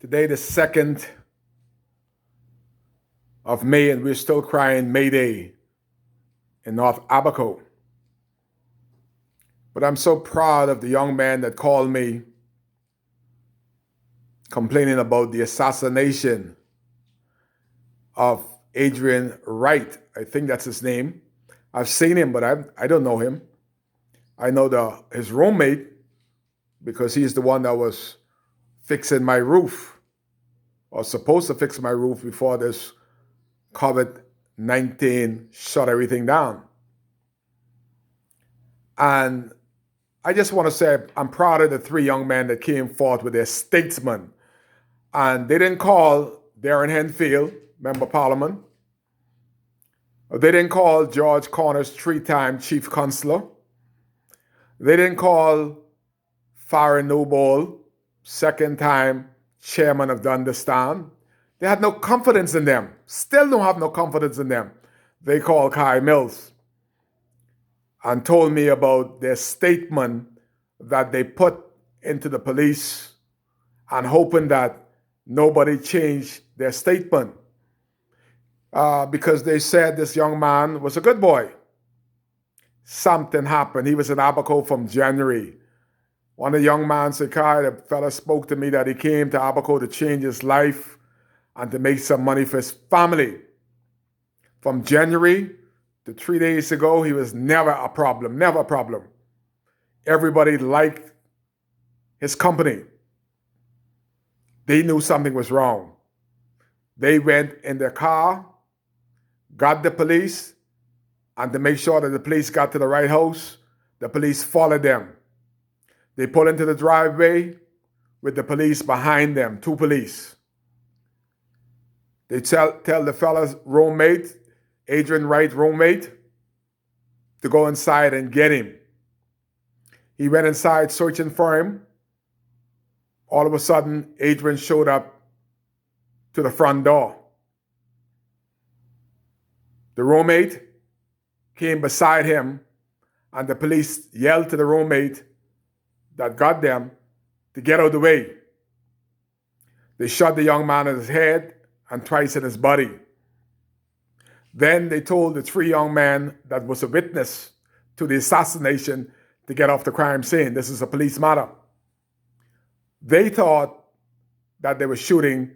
Today, the 2nd of May, and we're still crying May Day in North Abaco. But I'm so proud of the young man that called me complaining about the assassination of Adrian Wright. I think that's his name. I've seen him, but I don't know him. I know his roommate because he's the one that was fixing my roof, or supposed to fix my roof before this COVID-19 shut everything down. And I just want to say I'm proud of the three young men that came forth with their statesman. And they didn't call Darren Henfield, Member of Parliament. They didn't call George Corners, three-time Chief Consular. They didn't call Farah Noble, second-time Chairman of Dundastan. They had no confidence in them. Still don't have no confidence in them. They called Kai Mills and told me about their statement that they put into the police and hoping that nobody changed their statement because they said this young man was a good boy. Something happened. He was in Abaco from January. One of the young men said, Kai, the fella spoke to me that he came to Abaco to change his life and to make some money for his family. From January to 3 days ago, he was never a problem, never a problem. Everybody liked his company. They knew something was wrong. They went in their car, got the police, and to make sure that the police got to the right house, the police followed them. They pulled into the driveway with the police behind them, two police. They tell the fella's roommate, Adrian Wright roommate, to go inside and get him. He went inside searching for him. All of a sudden, Adrian showed up to the front door. The roommate came beside him, and the police yelled to the roommate that got them to get out of the way. They shot the young man in his head and twice in his body. Then they told the three young men that was a witness to the assassination to get off the crime scene. This is a police matter. They thought that they were shooting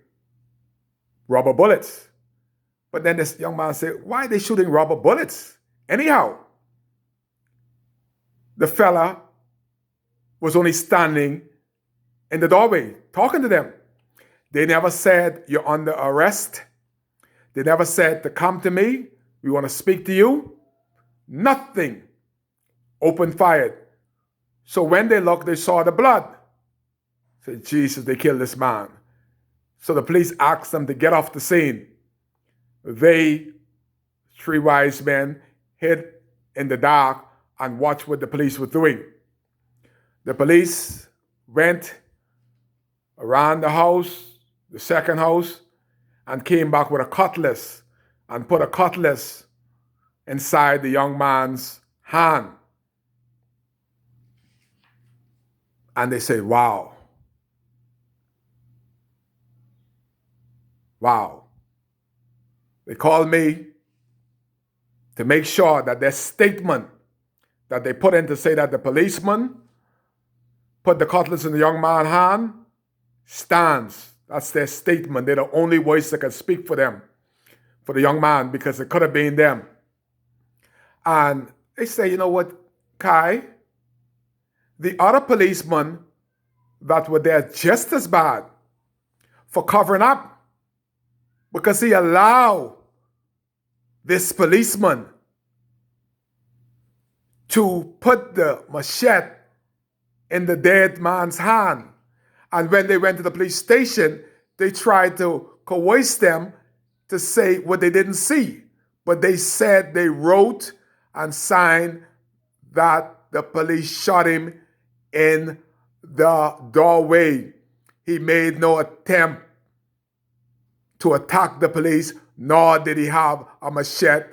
rubber bullets. But then this young man said, why are they shooting rubber bullets? Anyhow, the fella was only standing in the doorway talking to them. They never said, you're under arrest. They never said to come to me. We want to speak to you. Nothing. Open fired. So when they looked, they saw the blood. Said, Jesus, they killed this man. So the police asked them to get off the scene. They, three wise men, hid in the dark and watched what the police were doing. The police went around the house, the second house, and came back with a cutlass and put a cutlass inside the young man's hand. And they said, wow. Wow. They called me to make sure that their statement that they put in to say that the policeman put the cutlass in the young man's hand stands. That's their statement. They're the only voice that can speak for them, for the young man, because it could have been them. And they say, you know what, Kai? The other policemen that were there just as bad for covering up, because he allowed this policeman to put the machete in the dead man's hand. And when they went to the police station, they tried to coerce them to say what they didn't see. But they said they wrote and signed that the police shot him in the doorway. He made no attempt to attack the police, nor did he have a machete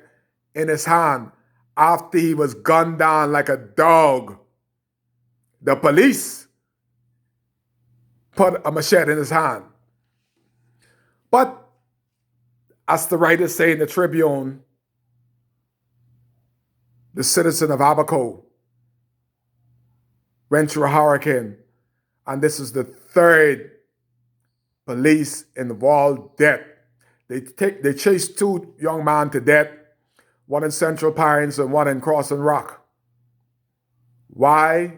in his hand. After he was gunned down like a dog, the police put a machete in his hand. But as the writers say in the Tribune, the citizen of Abaco went through a hurricane, and this is the third police involved death. They chased two young men to death, one in Central Pines and one in Crossing Rock. Why?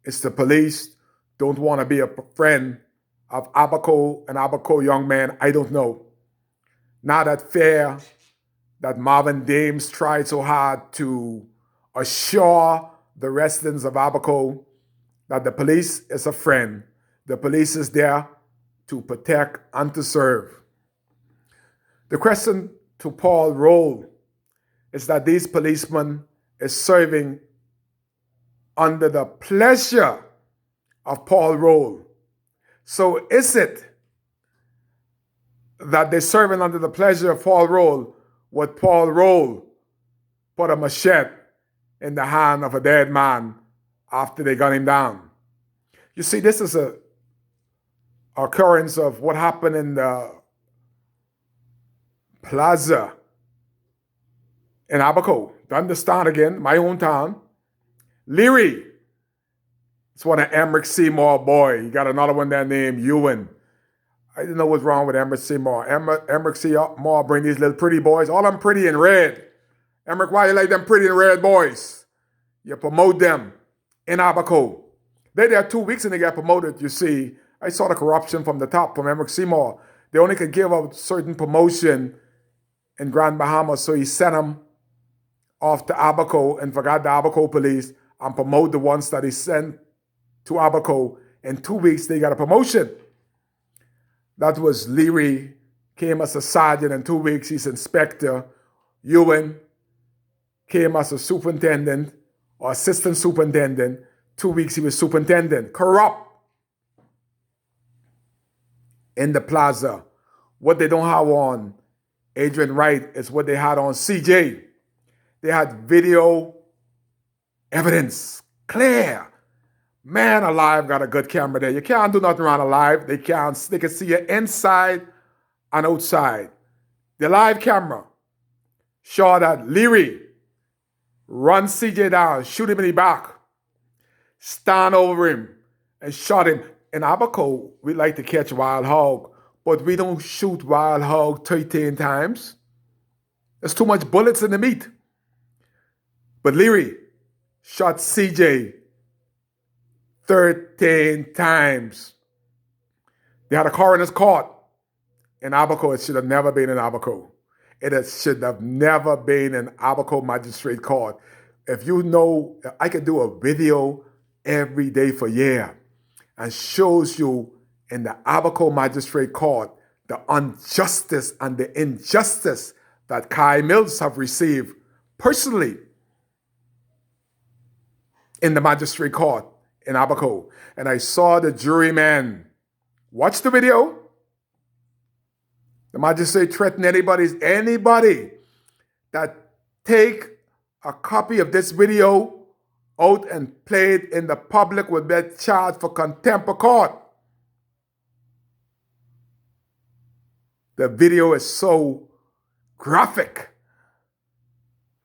It's the police don't want to be a friend of Abaco and Abaco young men. I don't know. Not that fair that Marvin Dames tried so hard to assure the residents of Abaco that the police is a friend. The police is there to protect and to serve. The question to Paul Roll is that these policemen is serving under the pleasure of Paul Roll. So is it that they're serving under the pleasure of Paul Roll would Paul Roll put a machete in the hand of a dead man after they gun him down? You see, this is a occurrence of what happened in the plaza in Abaco. To understand again, my own town. Leary. It's one of Emmerich Seymour boy. You got another one there named Ewan. I didn't know what's wrong with Emmerich Seymour. Emmerich Seymour bring these little pretty boys. All them pretty in red. Emmerich, why you like them pretty and red boys? You promote them in Abaco. They there 2 weeks and they get promoted, you see. I saw the corruption from the top, from Emmerich Seymour. They only could give a certain promotion in Grand Bahama, so he sent them off to Abaco and forgot the Abaco police and promote the ones that he sent to Abaco. In 2 weeks, they got a promotion. That was Leary, came as a sergeant. In 2 weeks, he's inspector. Ewan came as a superintendent or assistant superintendent. 2 weeks, he was superintendent. Corrupt in the plaza. What they don't have on Adrian Wright is what they had on CJ. They had video evidence, clear. Man alive got a good camera there. You can't do nothing wrong alive. They can see you inside and outside. The live camera showed that Leary run CJ down, shoot him in the back, stand over him, and shot him. In Abaco, we like to catch wild hog, but we don't shoot wild hog 13 times. There's too much bullets in the meat. But Leary shot CJ 13 times. They had a coroner's court in Abaco. It should have never been in Abaco. Should have never been in Abaco Magistrate Court. If you know, I could do a video every day for a year and shows you in the Abaco Magistrate Court the injustice and the injustice that Kai Mills have received personally in the Magistrate Court in Abaco. And I saw the juryman watch the video. The magistrate threatened anybody that take a copy of this video out and play it in the public will be charged for contempt of court. The video is so graphic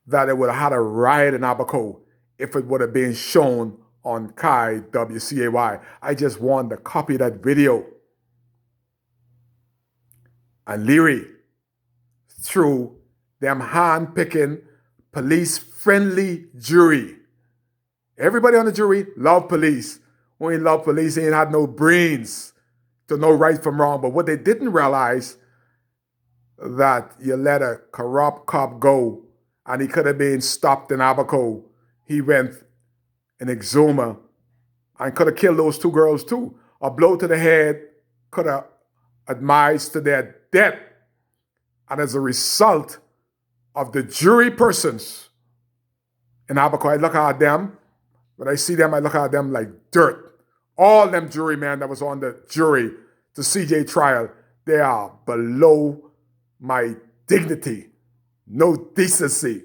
that it would have had a riot in Abaco if it would have been shown on Kai WCAY. I just want to copy that video. And Leary, through them hand-picking, police-friendly jury. Everybody on the jury love police. Who ain't love police ain't had no brains to know right from wrong. But what they didn't realize, that you let a corrupt cop go and he could have been stopped in Abaco. He went in Exuma and could have killed those two girls too. A blow to the head could have advised to their death. And as a result of the jury persons in Abaco, I look at them, when I see them, I look at them like dirt. All them jurymen that was on the jury to CJ trial, they are below my dignity, no decency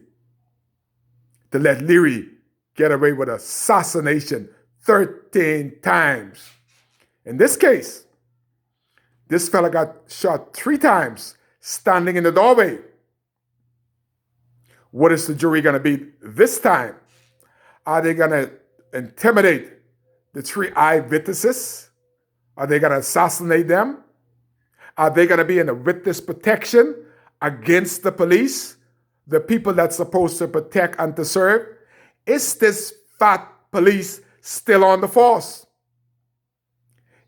to let Leary get away with assassination 13 times. In this case, This fella got shot 3 times standing in the doorway. What is the jury going to be this time? Are they going to intimidate the 3 eyewitnesses? Are they going to assassinate them? Are they going to be in a witness protection against the police, the people that's supposed to protect and to serve? Is this fat police still on the force?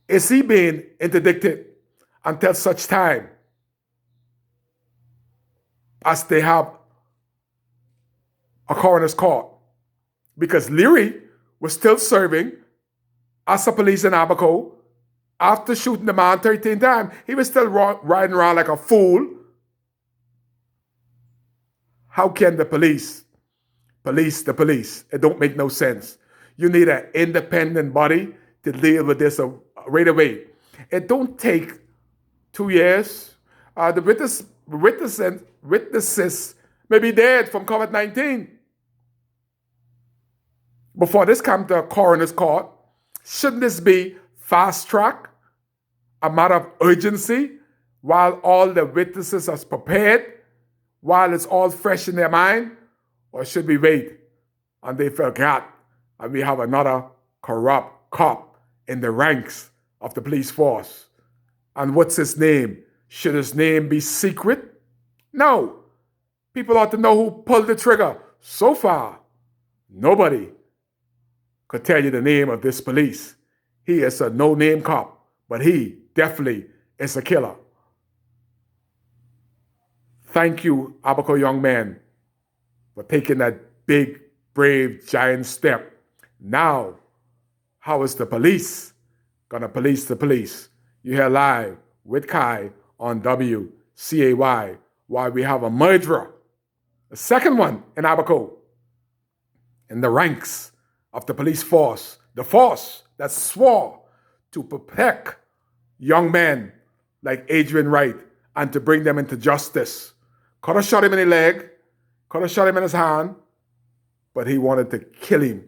Is he being interdicted until such time as they have a coroner's court? Because Leary was still serving as a police in Abaco after shooting the man 13 times. He was still riding around like a fool. How can the police police the police? It don't make no sense. You need an independent body to deal with this right away. It don't take 2 years. The witnesses may be dead from COVID-19 before this comes to a coroner's court. Shouldn't this be fast track, a matter of urgency, while all the witnesses are prepared, while it's all fresh in their mind? Or should we wait and they forgot and we have another corrupt cop in the ranks of the police force? And what's his name? Should his name be secret? No. People ought to know who pulled the trigger. So far, nobody could tell you the name of this police. He is a no-name cop, but he definitely is a killer. Thank you, Abaco young man, for taking that big, brave, giant step. Now, how is the police gonna police the police? You hear live with Kai on WCAY why we have a murderer, the second one in Abaco, in the ranks of the police force, the force that swore to protect young men like Adrian Wright and to bring them into justice. Could have shot him in the leg, could have shot him in his hand, but he wanted to kill him.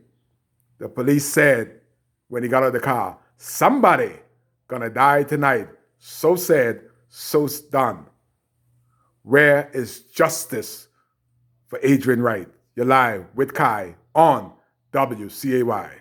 The police said when he got out of the car, somebody gonna die tonight. So said, so done. Where is justice for Adrian Wright? You're live with Kai on WCAY.